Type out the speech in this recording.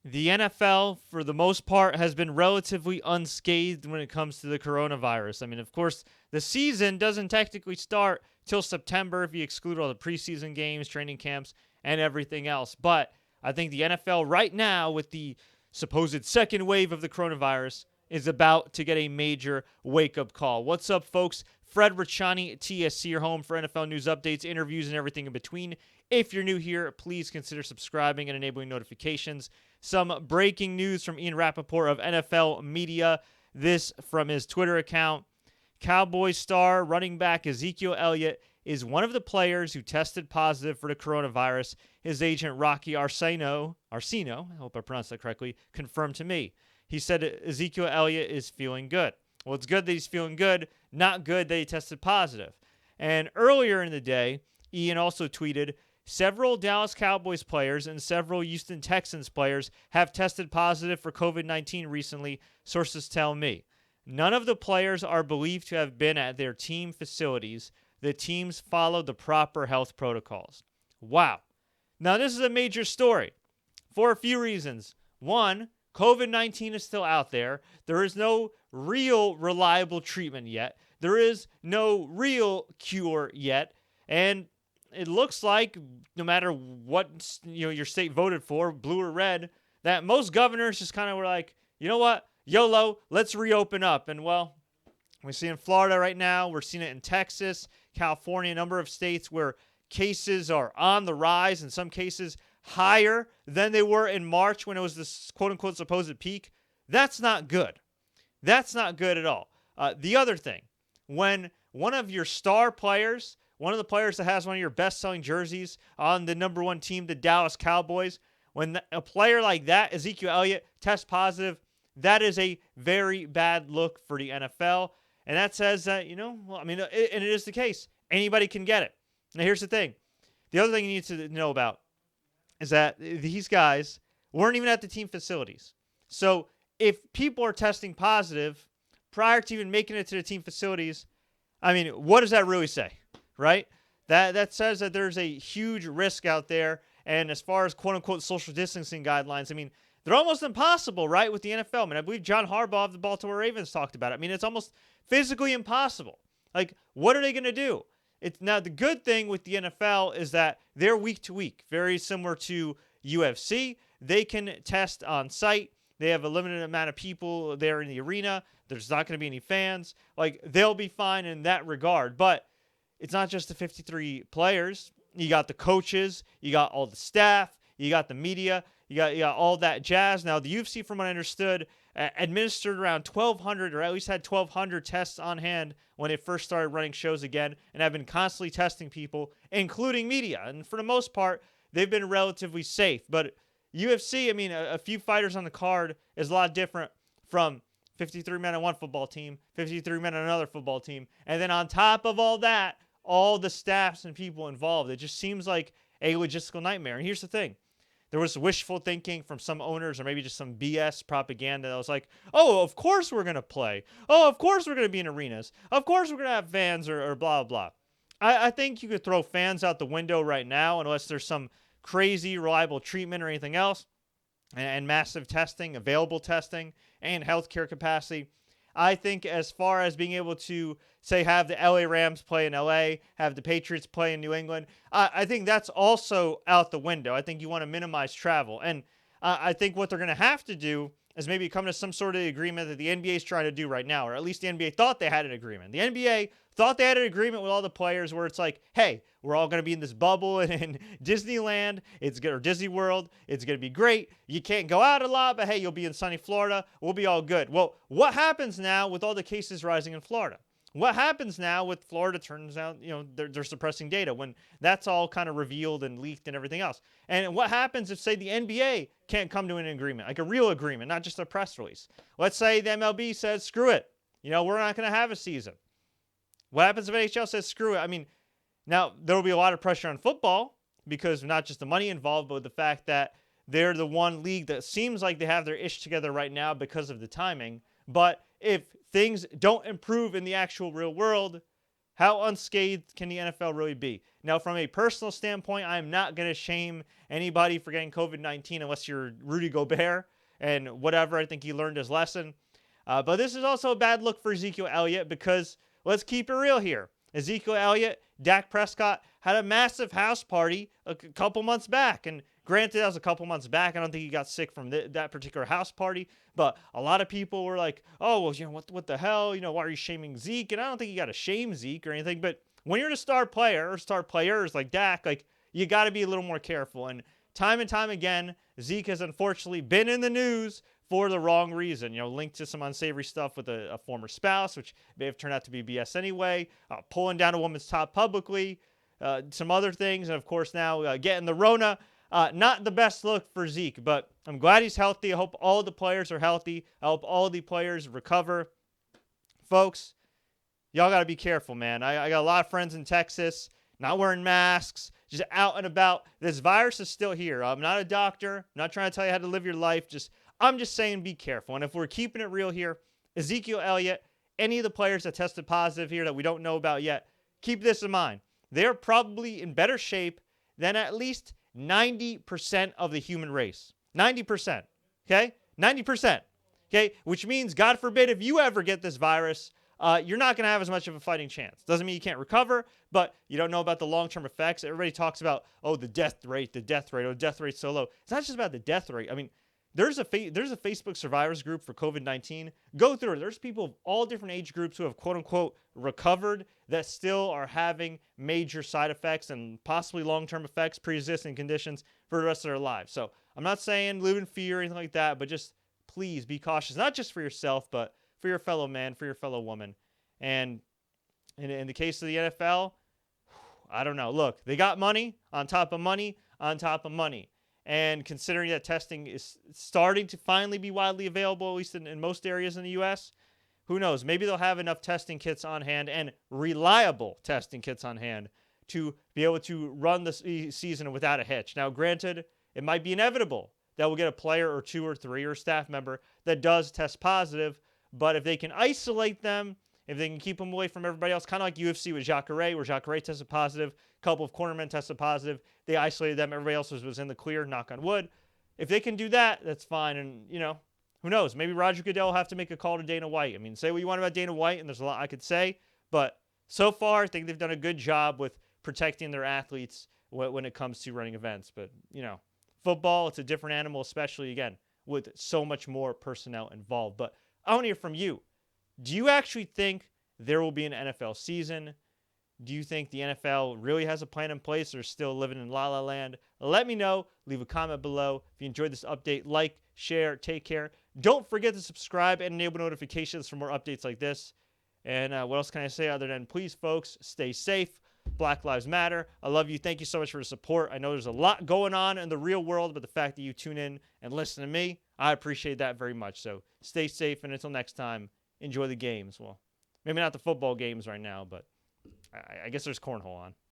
The NFL, for the most part, has been relatively unscathed when it comes to the coronavirus. I mean, of course, the season doesn't technically start till September if you exclude all the preseason games, training camps, and everything else. But I think the NFL right now, with the supposed second wave of the coronavirus, is about to get a major wake-up call. What's up, folks? Fred Richani, TSC, your home for NFL news updates, interviews, and everything in between. If you're new here, please consider subscribing and enabling notifications. Some breaking news from Ian Rapoport of NFL Media. This from his Twitter account. Cowboys star running back Ezekiel Elliott is one of the players who tested positive for the coronavirus. His agent Rocky Arceno, I hope I pronounced that correctly, confirmed to me. He said Ezekiel Elliott is feeling good. Well, it's good that he's feeling good, not good that he tested positive. And earlier in the day, Ian also tweeted, several Dallas Cowboys players and several Houston Texans players have tested positive for COVID-19 recently, sources tell me. None of the players are believed to have been at their team facilities. The teams followed the proper health protocols. Wow. Now, this is a major story for a few reasons. One, COVID-19 is still out there. There is no real reliable treatment yet. There is no real cure yet. And it looks like no matter what your state voted for, blue or red, that most governors just kind of were like, you know what, YOLO, let's reopen up. And well, we see in Florida right now, we're seeing it in Texas, California, a number of states where cases are on the rise, in some cases higher than they were in March when it was this quote-unquote supposed peak. That's not good. That's not good at all. The other thing, when one of your star players, one of the players that has one of your best-selling jerseys on the number one team, the Dallas Cowboys, when a player like that, Ezekiel Elliott, tests positive, that is a very bad look for the NFL. And that says that, and it is the case. Anybody can get it. Now, here's the thing. The other thing you need to know about is that these guys weren't even at the team facilities. So if people are testing positive prior to even making it to the team facilities, what does that really say, right? That says that there's a huge risk out there. And as far as quote-unquote social distancing guidelines, they're almost impossible, right, with the NFL. I believe John Harbaugh of the Baltimore Ravens talked about it. It's almost physically impossible. Like, what are they going to do? Now, the good thing with the NFL is that they're week to week, very similar to UFC. They can test on site. They have a limited amount of people there in the arena. There's not going to be any fans. Like, they'll be fine in that regard. But it's not just the 53 players. You got the coaches. You got all the staff. You got the media. You got all that jazz. Now, the UFC, from what I understood, administered around 1,200, or at least had 1,200 tests on hand when it first started running shows again, and have been constantly testing people, including media. And for the most part, they've been relatively safe. But UFC, a few fighters on the card is a lot different from 53 men on one football team, 53 men on another football team. And then on top of all that, all the staffs and people involved. It just seems like a logistical nightmare. And here's the thing. There was wishful thinking from some owners, or maybe just some BS propaganda that was like, oh, of course we're going to play. Oh, of course we're going to be in arenas. Of course we're going to have fans or blah, blah, blah. I think you could throw fans out the window right now unless there's some crazy reliable treatment or anything else, and massive testing, available testing, and healthcare capacity. I think as far as being able to, say, have the LA Rams play in LA, have the Patriots play in New England, I think that's also out the window. I think you want to minimize travel. And I think what they're going to have to do is maybe come to some sort of agreement that the NBA is trying to do right now, or at least the NBA thought they had an agreement. The NBA thought they had an agreement with all the players where it's like, hey, we're all going to be in this bubble in Disneyland, or Disney World. It's going to be great. You can't go out a lot, but hey, you'll be in sunny Florida. We'll be all good. Well, what happens now with all the cases rising in Florida? What happens now with Florida? Turns out, they're suppressing data when that's all kind of revealed and leaked and everything else. And what happens if, say, the NBA can't come to an agreement, like a real agreement, not just a press release? Let's say the MLB says, screw it. We're not going to have a season. What happens if NHL says, screw it? Now, there will be a lot of pressure on football because not just the money involved, but the fact that they're the one league that seems like they have their ish together right now because of the timing. But if things don't improve in the actual real world, How unscathed can the NFL really be? Now, from a personal standpoint, I'm not going to shame anybody for getting COVID-19 unless you're Rudy Gobert and whatever. I think he learned his lesson. But this is also a bad look for Ezekiel Elliott because let's keep it real here. Ezekiel Elliott, Dak Prescott had a massive house party a couple months back. And granted, that was a couple months back. I don't think he got sick from that particular house party. But a lot of people were like, oh, well, what the hell? Why are you shaming Zeke? And I don't think you got to shame Zeke or anything. But when you're the star player or star players like Dak, you got to be a little more careful. And time again, Zeke has unfortunately been in the news for the wrong reason, linked to some unsavory stuff with a former spouse, which may have turned out to be BS anyway, pulling down a woman's top publicly, some other things, and of course now getting the Rona. Not the best look for Zeke, but I'm glad he's healthy. I hope all the players are healthy. I hope all the players recover. Folks, y'all got to be careful, man. I got a lot of friends in Texas, not wearing masks, just out and about. This virus is still here. I'm not a doctor. I'm not trying to tell you how to live your life. I'm just saying be careful. And if we're keeping it real here, Ezekiel Elliott, any of the players that tested positive here that we don't know about yet, keep this in mind. They're probably in better shape than at least 90% of the human race. 90%. Okay? 90%. Okay? Which means, God forbid, if you ever get this virus, you're not going to have as much of a fighting chance. Doesn't mean you can't recover, but you don't know about the long-term effects. Everybody talks about, the death rate, the death rate's so low. It's not just about the death rate. I mean, there's a Facebook survivors group for COVID-19. Go through it. There's people of all different age groups who have quote-unquote recovered that still are having major side effects and possibly long-term effects, pre-existing conditions for the rest of their lives. So I'm not saying live in fear or anything like that, but just please be cautious, not just for yourself, but for your fellow man, for your fellow woman. And in the case of the NFL, I don't know. Look, they got money on top of money on top of money. And considering that testing is starting to finally be widely available, at least in most areas in the U.S., who knows? Maybe they'll have enough testing kits on hand and reliable testing kits on hand to be able to run the season without a hitch. Now, granted, it might be inevitable that we'll get a player or two or three or a staff member that does test positive, but if they can isolate them, if they can keep them away from everybody else, kind of like UFC with Jacare, where Jacare tested positive, a couple of cornermen tested positive, they isolated them, everybody else was in the clear, knock on wood. If they can do that, that's fine. And, who knows? Maybe Roger Goodell will have to make a call to Dana White. I mean, say what you want about Dana White, and there's a lot I could say, but so far, I think they've done a good job with protecting their athletes when it comes to running events. But, football, it's a different animal, especially, again, with so much more personnel involved. But I want to hear from you. Do you actually think there will be an NFL season? Do you think the NFL really has a plan in place or is still living in la la land? Let me know. Leave a comment below. If you enjoyed this update, like, share, take care. Don't forget to subscribe and enable notifications for more updates like this. And what else can I say other than please, folks, stay safe. Black Lives Matter. I love you. Thank you so much for the support. I know there's a lot going on in the real world, but the fact that you tune in and listen to me, I appreciate that very much. So stay safe, and until next time, enjoy the games. Well, maybe not the football games right now, but I guess there's cornhole on.